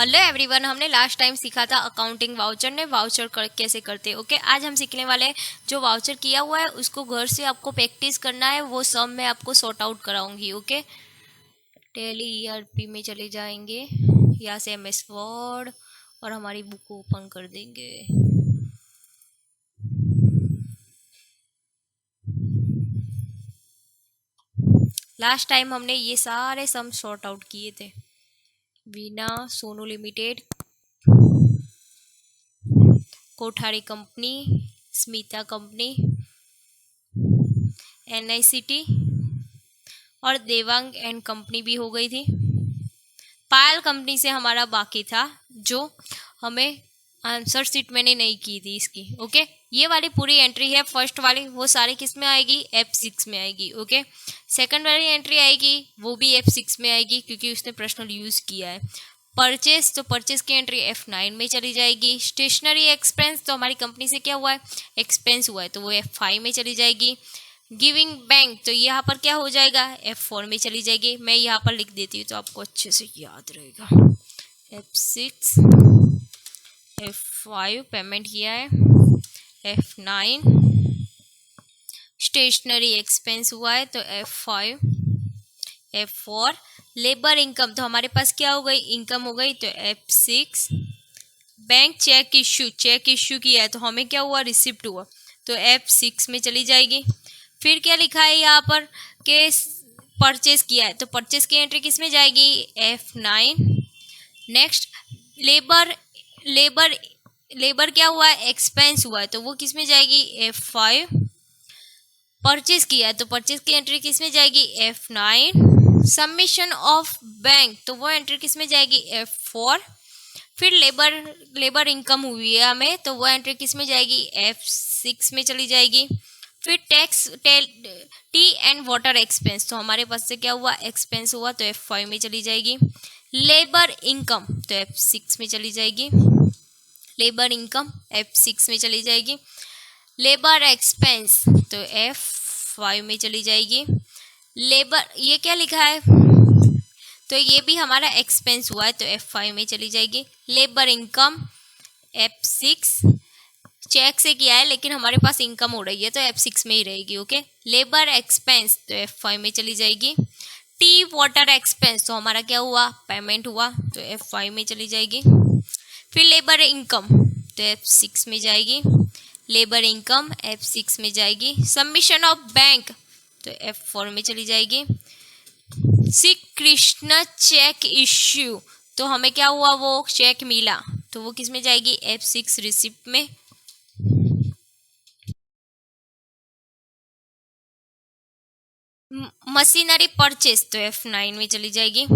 Hello everyone, हमने last time सीखा था अकाउंटिंग वाउचर ने कैसे करते हैं। ओके, आज हम सीखने वाले हैं जो वाउचर किया हुआ है उसको घर से आपको प्रैक्टिस करना है। वो सब मैं आपको सॉर्ट आउट कराऊंगी। ओके, टैली ईआरपी में चले जाएंगे, यहाँ से एमएस वर्ड और हमारी बुक ओपन कर देंगे। लास्ट टाइम हमने ये सारे सम सॉर्ट आउट किए थे। Veena Sonu limited, Kothari company, Smita company, NICT और देवांग एंड कंपनी भी हो गई थी। पायल कंपनी से हमारा बाकी था, जो हमें आंसर शीट मैंने नहीं की थी इसकी। ओके, ये वाली पूरी एंट्री है। फर्स्ट वाली वो सारी किस में आएगी? F6 में आएगी। ओके, सेकंड वाली एंट्री आएगी वो भी F6 में आएगी क्योंकि उसने पर्सनल यूज किया है। परचेस, तो परचेस की एंट्री F9 में चली जाएगी। स्टेशनरी एक्सपेंस, तो हमारी कंपनी से क्या हुआ है? एक्सपेंस हुआ है, तो वो F5 में चली जाएगी। गिविंग बैंक, तो यहाँ पर क्या हो जाएगा? F4 में चली जाएगी। मैं यहाँ पर लिख देती हूँ तो आपको अच्छे से याद रहेगा। F6, F5 पेमेंट किया है, F9 स्टेशनरी एक्सपेंस हुआ है तो F5, F4 लेबर इनकम, तो हमारे पास क्या हो गई? इनकम हो गई तो F6। बैंक चेक इश्यू किया है तो हमें क्या हुआ? रिसिप्ट हुआ, तो F6 में चली जाएगी। फिर क्या लिखा है यहाँ पर कि परचेस किया है, तो परचेस की एंट्री किस में जाएगी? F9। नेक्स्ट लेबर क्या हुआ है? एक्सपेंस हुआ है, तो वो किस में जाएगी? F5। परचेज किया है तो परचेज की एंट्री किस में जाएगी? F9। सबमिशन ऑफ बैंक, तो वो एंट्री किस में जाएगी? F4। फिर लेबर इनकम हुई है हमें, तो वो एंट्री किस में जाएगी? F6 में चली जाएगी। फिर tax T and water expense, तो हमारे पास से क्या हुआ? एक्सपेंस हुआ, तो F5 में चली जाएगी। लेबर इनकम, तो F6 में चली जाएगी। लेबर इनकम F6 में चली जाएगी। लेबर एक्सपेंस, तो F5 में चली जाएगी। लेबर, ये क्या लिखा है? तो ये भी हमारा एक्सपेंस हुआ है, तो F5 में चली जाएगी। लेबर इनकम F6, चेक से किया है लेकिन हमारे पास इनकम हो रही है तो F6 में ही रहेगी। ओके, लेबर एक्सपेंस तो F5 में चली जाएगी। टी वाटर एक्सपेंस, तो हमारा क्या हुआ? पेमेंट हुआ, तो F5 में चली जाएगी। फिर लेबर इनकम, तो F6 में जाएगी। लेबर इनकम F6 में जाएगी। सबमिशन ऑफ बैंक, तो F4 में चली जाएगी। श्री कृष्ण चेक इश्यू, तो हमें क्या हुआ? वो चेक मिला, तो वो किस में जाएगी? F6 रिसिप्ट में। मशीनरी परचेस, तो F9 में चली जाएगी।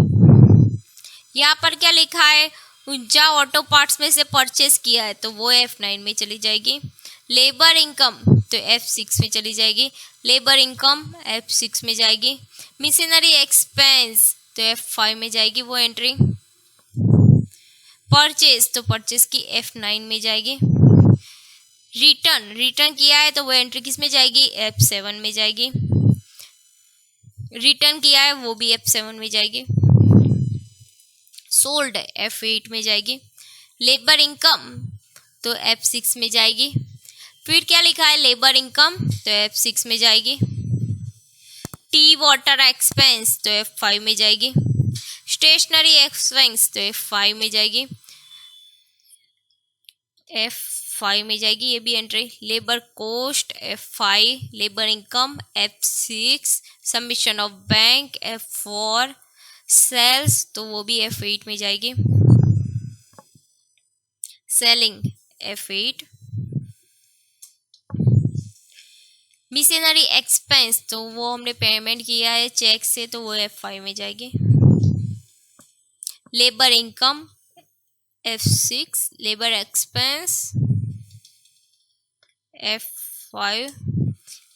यहाँ पर क्या लिखा है? ऊंचा ऑटो पार्ट्स में से परचेस किया है, तो वो F9 में चली जाएगी। लेबर इनकम, तो F6 में चली जाएगी। लेबर इनकम F6 में जाएगी। मिशनरी एक्सपेंस, तो F5 में जाएगी वो एंट्री। परचेस, तो परचेस की F9 में जाएगी। रिटर्न किया है तो वो एंट्री किस में जाएगी? F7 में जाएगी। रिटर्न किया है वो भी F7 में जाएगी। सोल्ड F8 में जाएगी। लेबर इनकम तो F6 में जाएगी। फिर क्या लिखा है? लेबर इनकम, तो F6 में जाएगी। टी वाटर एक्सपेंस, तो F5 में जाएगी। स्टेशनरी एक्सपेंस, तो F5 में जाएगी। F5 में जाएगी ये भी entry. Labour cost F5, labour income F6, submission of bank F4, sales, तो वो भी F8 में जाएगी। Selling F8। मिशनरी एक्सपेंस, तो वो हमने पेमेंट किया है चेक से, तो वो F5 में जाएगी। Labour income F6, labour expense F5,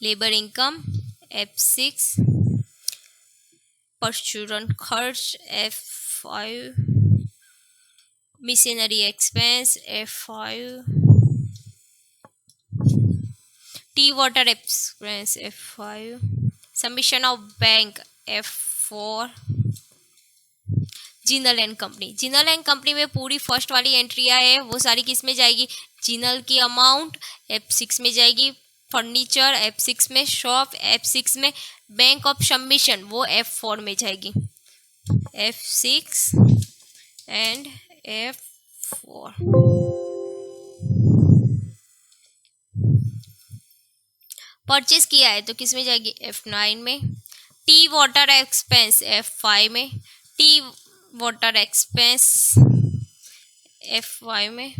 labour income F6, परचूरन खर्च F5, machinery expense F5, tea water expense F5, submission of bank F4, Jinal and company, Jinal and company में पूरी फर्स्ट वाली एंट्रियाँ है वो सारी किस में जाएगी, जिनल की अमाउंट F6 में जाएगी, फर्नीचर F6 में, शॉप F6 में, बैंक ऑफ सबमिशन वो F4 में जाएगी, F6 एंड F4। परचेज किया है तो किस में जाएगी, F9 में, टी वाटर एक्सपेंस F5 में, टी वाटर एक्सपेंस F5 में,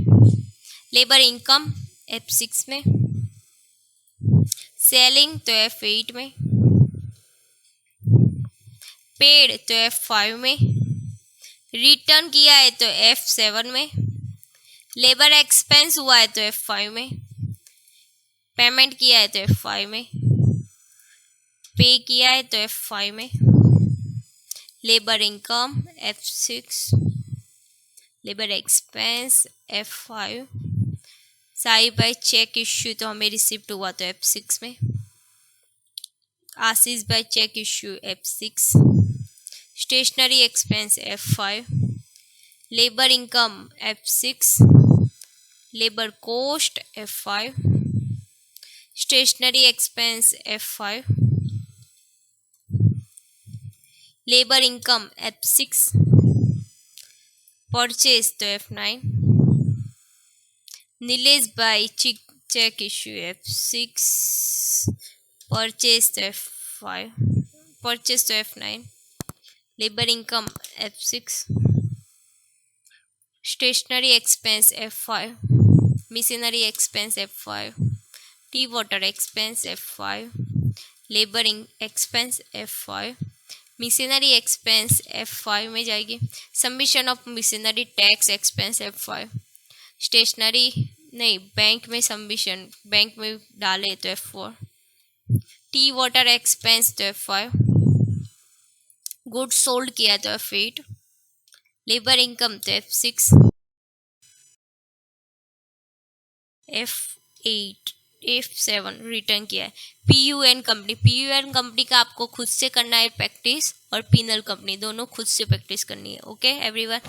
लेबर इनकम F6 में, सेलिंग तो F8 में, पेड तो F5 में, रिटर्न किया है तो F7 में, लेबर एक्सपेंस हुआ है तो F5 में, पेमेंट किया है तो F5 में, पे किया है तो F5 में, labour income F6, labour expense F5, Sai by cheque issue तो हमें रिसिप्ट हुआ तो F6 में, Ashish by cheque issue F6, stationery expense F5, labour income F6, labour cost F5, stationery expense F5, labour income F6, purchase तो F9, Nilesh by cheque issue F6, purchase तो F5, purchase तो F9, labour income F6, stationery expense F5, machinery expense F5, tea water expense F5, labour expense F5, machinery expense F5 में जाएगी, submission of machinery tax expense F5, stationery नहीं bank में submission bank में डाले तो F4, T water expense तो F5, good sold किया तो F8, लेबर इनकम तो F6, F8, F7 रिटर्न किया है। PUN कंपनी का आपको खुद से करना है प्रैक्टिस, और पिनल कंपनी दोनों खुद से प्रैक्टिस करनी है। Okay everyone.